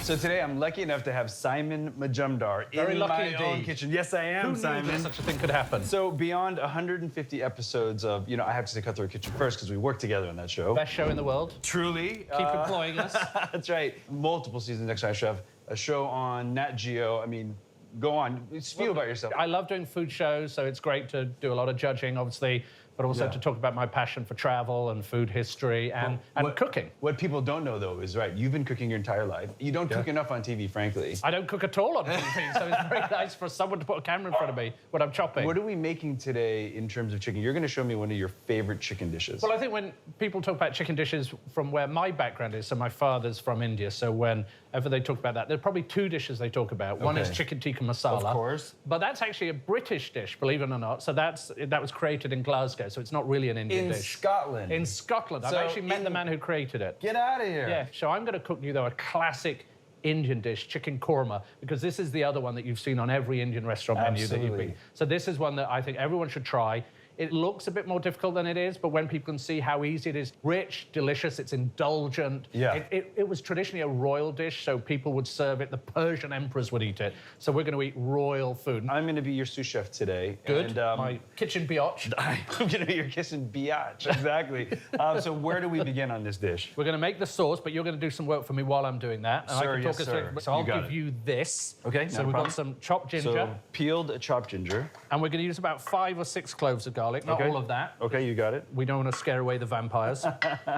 So today I'm lucky enough to have Simon Majumdar in my own kitchen. Yes, I am, Who Simon. knew that such a thing could happen? So beyond 150 episodes of, I have to say Cutthroat Kitchen first because we worked together on that show. Best show in the world. Truly. Keep employing us. That's right. Multiple seasons next time. I should have a show on Nat Geo. I mean, go on. Speak about yourself. I love doing food shows, so it's great to do a lot of judging, obviously, but also to talk about my passion for travel and food history and cooking. What people don't know, though, is you've been cooking your entire life. You don't cook enough on TV, frankly. I don't cook at all on TV, so it's very nice for someone to put a camera in front of me when I'm chopping. What are we making today in terms of chicken? You're going to show me one of your favorite chicken dishes. Well, I think when people talk about chicken dishes from where my background is, so my father's from India, so whenever they talk about that, there are probably two dishes they talk about. One is chicken tikka masala. Of course. But that's actually a British dish, believe it or not. So that was created in Glasgow, so it's not really an Indian dish. In Scotland. In Scotland. I've actually met the man who created it. Get out of here. Yeah, so I'm going to cook you, though, a classic Indian dish, chicken korma, because this is the other one that you've seen on every Indian restaurant menu that you've been. So this is one that I think everyone should try. It looks a bit more difficult than it is, but when people can see how easy it is, rich, delicious, it's indulgent. Yeah. It was traditionally a royal dish, so people would serve it. The Persian emperors would eat it. So we're going to eat royal food. I'm going to be your sous chef today. Good. And, my kitchen biatch. I'm going to be your kitchen biatch, exactly. So where do we begin on this dish? We're going to make the sauce, but you're going to do some work for me while I'm doing that. And Sir, I can talk us through it. So I'll give you this. Okay, so we've got some chopped ginger. So peeled chopped ginger. And we're going to use about 5 or 6 cloves of garlic, not all of that. Okay, you got it. We don't want to scare away the vampires.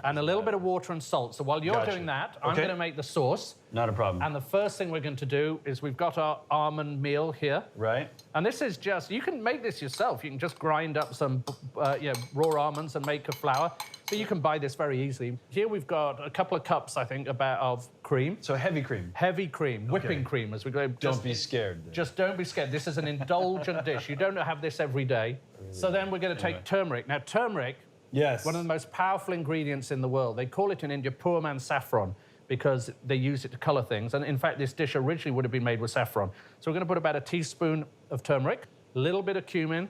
And a little bit of water and salt. So while you're doing that, I'm going to make the sauce. Not a problem. And the first thing we're going to do is we've got our almond meal here. Right. And this is just, you can make this yourself. You can just grind up some raw almonds and make a flour. So you can buy this very easily. Here we've got a couple of cups, I think, of cream. So heavy cream. Heavy cream, whipping cream, as we go. Don't be scared. Just don't be scared. This is an indulgent dish. You don't have this every day. So then we're going to take turmeric. Now, turmeric, one of the most powerful ingredients in the world. They call it in India poor man's saffron because they use it to color things. And in fact, this dish originally would have been made with saffron. So we're going to put about a teaspoon of turmeric, a little bit of cumin.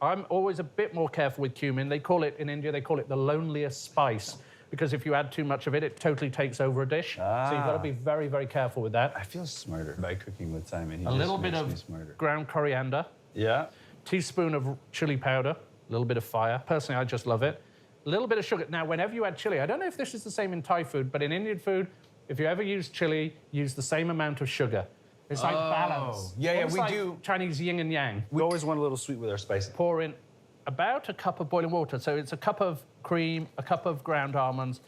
I'm always a bit more careful with cumin. They call it, in India, they call it the loneliest spice because if you add too much of it, it totally takes over a dish. So you've got to be very, very careful with that. I feel smarter by cooking with Simon. A little bit of ground coriander. Yeah. Teaspoon of chili powder, a little bit of fire. Personally, I just love it. A little bit of sugar. Now, whenever you add chili, I don't know if this is the same in Thai food, but in Indian food, if you ever use chili, use the same amount of sugar. It's like balance. Yeah, we like do. Chinese yin and yang. We always want a little sweet with our spices. Pour in about a cup of boiling water. So it's a cup of cream, a cup of ground almonds,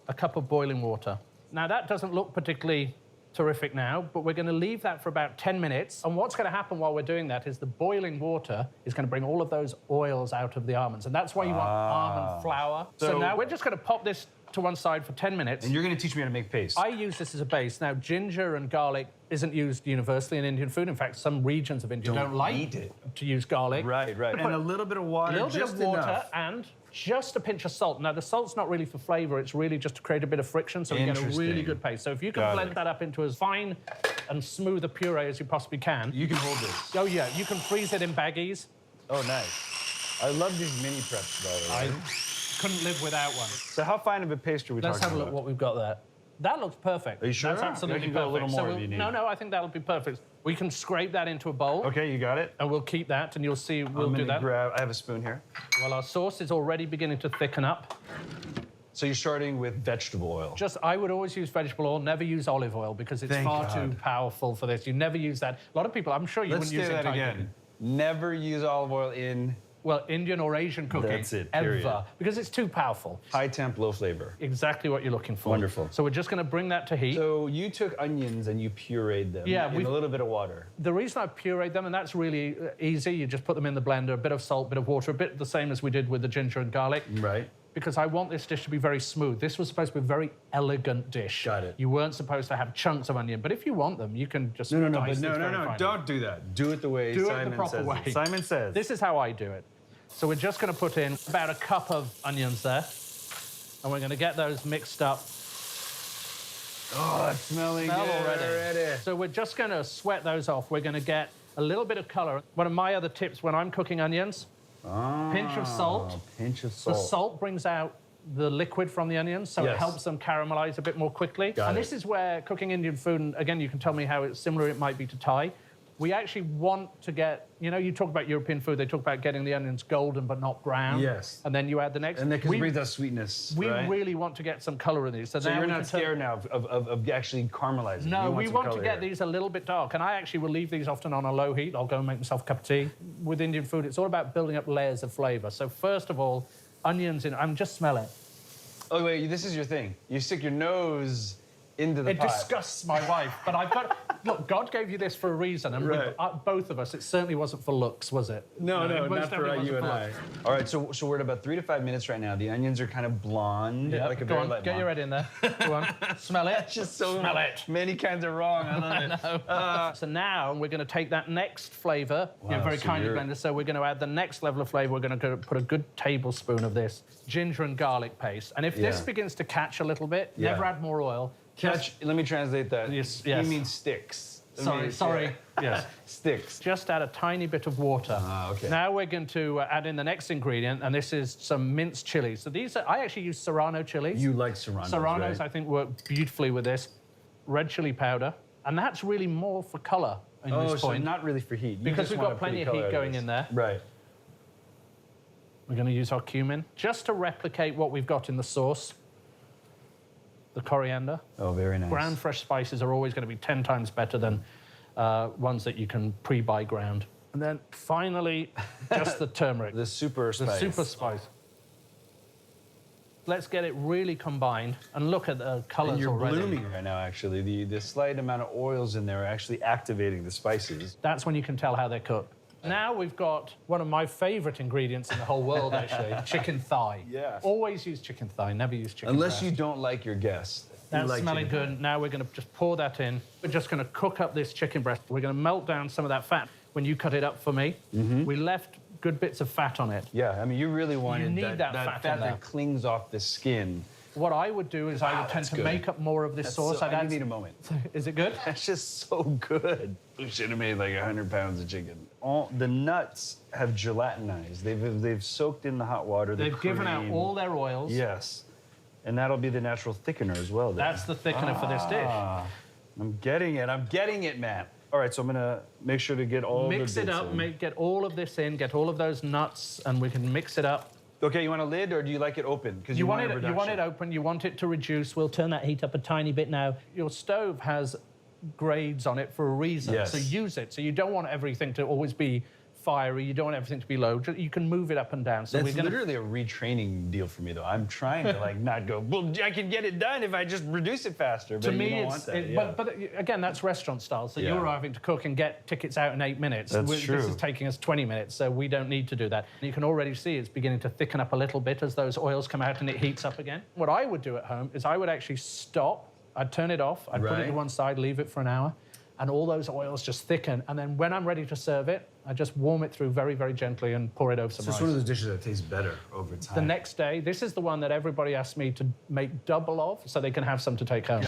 a cup of boiling water. Now, that doesn't look particularly terrific now, but we're going to leave that for about 10 minutes. And what's going to happen while we're doing that is the boiling water is going to bring all of those oils out of the almonds. And that's why you want almond flour. So now we're just going to pop this to one side for 10 minutes. And you're going to teach me how to make paste. I use this as a base. Now, ginger and garlic isn't used universally in Indian food. In fact, some regions of India don't like to use garlic. Right. And a little bit of water, a little bit of water and just a pinch of salt. Now, the salt's not really for flavor. It's really just to create a bit of friction so we get a really good paste. So if you can blend that up into as fine and smooth a puree as you possibly can. You can hold this. Oh, yeah. You can freeze it in baggies. Oh, nice. I love these mini preps, by the way. I couldn't live without one. So how fine of a paste are we talking about? Let's have a look what we've got there. That looks perfect. Are you sure? That's absolutely perfect. Go a little more if you need. No, I think that'll be perfect. We can scrape that into a bowl. Okay, you got it. And we'll keep that, and you'll see we'll do that. I have a spoon here. Well, our sauce is already beginning to thicken up. So you're starting with vegetable oil. I would always use vegetable oil, never use olive oil, because it's far too powerful for this. You never use that. A lot of people, I'm sure you wouldn't use it in Thai cooking. Never use olive oil in... Well, Indian or Asian cooking. That's it, period. Ever. Because it's too powerful. High temp, low flavor. Exactly what you're looking for. Wonderful. So we're just going to bring that to heat. So you took onions and you pureed them in a little bit of water. The reason I pureed them, and that's really easy, you just put them in the blender, a bit of salt, a bit of water, a bit the same as we did with the ginger and garlic. Right. Because I want this dish to be very smooth. This was supposed to be a very elegant dish. Got it. You weren't supposed to have chunks of onion, but if you want them, you can just dice No, don't do that. Do it the way Simon says. Do it the proper way. Simon says. This is how I do it. So we're just going to put in about a cup of onions there, and we're going to get those mixed up. Oh, it's smelling good already. So we're just going to sweat those off. We're going to get a little bit of color. One of my other tips when I'm cooking onions, pinch of salt. Pinch of salt. The salt brings out the liquid from the onions, so it helps them caramelize a bit more quickly. And this is where cooking Indian food, and again, you can tell me how similar it might be to Thai. We actually want to get, you know, you talk about European food, they talk about getting the onions golden but not brown. Yes. And then you add the next. And then because it brings that sweetness, We really want to get some color in these. So you're not scared now of actually caramelizing? No, we want to get these a little bit dark. And I actually will leave these often on a low heat. I'll go and make myself a cup of tea. With Indian food, it's all about building up layers of flavor. So first of all, onions in, just smell it. Oh, wait, this is your thing. You stick your nose into the pot. It disgusts my wife, but I've got... Look, God gave you this for a reason, and with both of us, it certainly wasn't for looks, was it? No, not for you and I. All right, so we're at about 3 to 5 minutes right now. The onions are kind of blonde, like a very light Get your head in there. Go on, smell it. It's just so smell it. Many kinds are wrong. I love it. So now we're going to take that next flavour, very kindly blended. So we're going to add the next level of flavour. We're going to put a good tablespoon of this ginger and garlic paste. And if this begins to catch a little bit, never add more oil. Let me translate that. Yes. You mean sticks. Sorry. Yes. Sticks. Just add a tiny bit of water. Okay. Now we're going to add in the next ingredient, and this is some minced chilies. So these are, I actually use Serrano chilies. You like Serranos, Serranos, I think, work beautifully with this. Red chili powder. And that's really more for color in this point. So not really for heat. Because we've got plenty of heat going in there. Right. We're going to use our cumin just to replicate what we've got in the sauce. The coriander. Oh, very nice. Ground fresh spices are always going to be 10 times better than ones that you can pre-buy ground. And then finally, just the turmeric. The super spice. The super spice. Let's get it really combined and look at the colors already. You're blooming right now, actually. The slight amount of oils in there are actually activating the spices. That's when you can tell how they're cooked. Now we've got one of my favorite ingredients in the whole world, actually, chicken thigh. Yeah. Always use chicken thigh, never use chicken Unless breast. you don't like your guests. That's smelling good. Now we're going to just pour that in. We're just going to cook up this chicken breast. We're going to melt down some of that fat when you cut it up for me. We left good bits of fat on it. Yeah, I mean, you really wanted that fat that clings off the skin. What I would do is I would tend to make up more of this sauce. I need a moment. Is it good? That's just so good. We should have made like 100 pounds of chicken. All the nuts have gelatinized. They've soaked in the hot water. They've given out all their oils. Yes, and that'll be the natural thickener as well. Then. That's the thickener for this dish. I'm getting it, man. All right, so I'm gonna make sure to get all mix it up. Get all of this in. Get all of those nuts, and we can mix it up. Okay, you want a lid or do you like it open? Because you want it open. You want it to reduce. We'll turn that heat up a tiny bit now. Your stove has grades on it for a reason, so use it. So you don't want everything to always be fiery. You don't want everything to be low. You can move it up and down. So that's literally a retraining deal for me, though. I'm trying to like not go. Well, I can get it done if I just reduce it faster. But to me, but again, that's restaurant style. So you're having to cook and get tickets out in 8 minutes. That's true. This is taking us 20 minutes, so we don't need to do that. You can already see it's beginning to thicken up a little bit as those oils come out and it heats up again. What I would do at home is I would actually stop. I'd turn it off. I'd put it to one side, leave it for an hour. And all those oils just thicken. And then when I'm ready to serve it, I just warm it through very, very gently and pour it over some rice. It's one of those dishes that tastes better over time. The next day, this is the one that everybody asks me to make double of so they can have some to take home.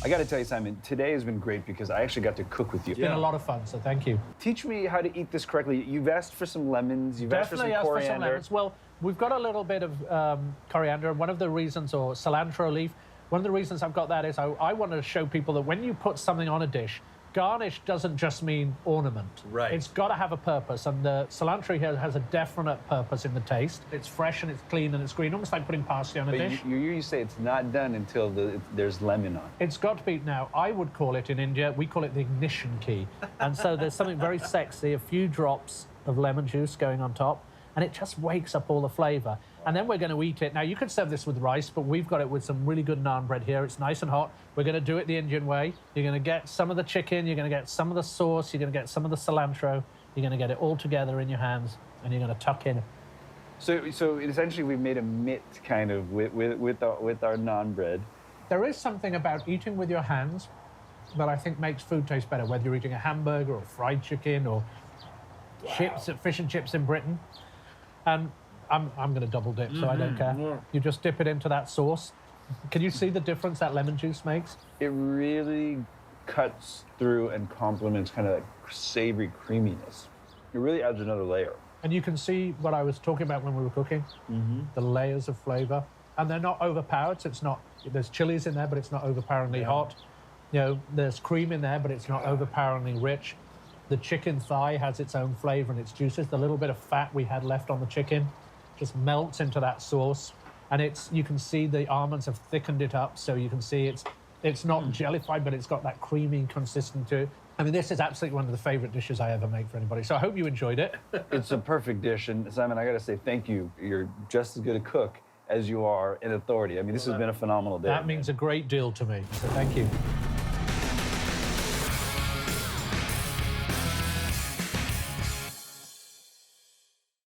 I got to tell you, Simon, today has been great because I actually got to cook with you. It's been a lot of fun, so thank you. Teach me how to eat this correctly. You've asked for some lemons. You've asked for some coriander. For some lemons. Well, we've got a little bit of coriander. One of the reasons, or cilantro leaf, one of the reasons I've got that is I want to show people that when you put something on a dish, garnish doesn't just mean ornament. Right. It's got to have a purpose, and the cilantro here has a definite purpose in the taste. It's fresh and it's clean and it's green, almost like putting parsley on a dish. You say it's not done until there's lemon on. It's got to be. Now, I would call it in India, we call it the ignition key. And so there's something very sexy, a few drops of lemon juice going on top, and it just wakes up all the flavor. And then we're going to eat it. Now, you could serve this with rice, but we've got it with some really good naan bread here. It's nice and hot. We're going to do it the Indian way. You're going to get some of the chicken, you're going to get some of the sauce, you're going to get some of the cilantro, you're going to get it all together in your hands, and you're going to tuck in. So essentially, we've made a mitt kind of with our naan bread. There is something about eating with your hands that I think makes food taste better, whether you're eating a hamburger or fried chicken or chips, fish and chips in Britain. And I'm going to double dip, so I don't care. Yeah. You just dip it into that sauce. Can you see the difference that lemon juice makes? It really cuts through and complements kind of that savory creaminess. It really adds another layer. And you can see what I was talking about when we were cooking, the layers of flavor. and they're not overpowered, so it's not, there's chilies in there, but it's not overpoweringly hot. You know, there's cream in there, but it's not overpoweringly rich. The chicken thigh has its own flavor and its juices. The little bit of fat we had left on the chicken just melts into that sauce. And it's, you can see the almonds have thickened it up, so you can see it's not jellified, but it's got that creamy consistency to it. I mean, this is absolutely one of the favorite dishes I ever make for anybody. So I hope you enjoyed it. It's a perfect dish. And Simon, I got to say thank you. You're just as good a cook as you are in authority. I mean, this has been a phenomenal day. That means a great deal to me, so thank you.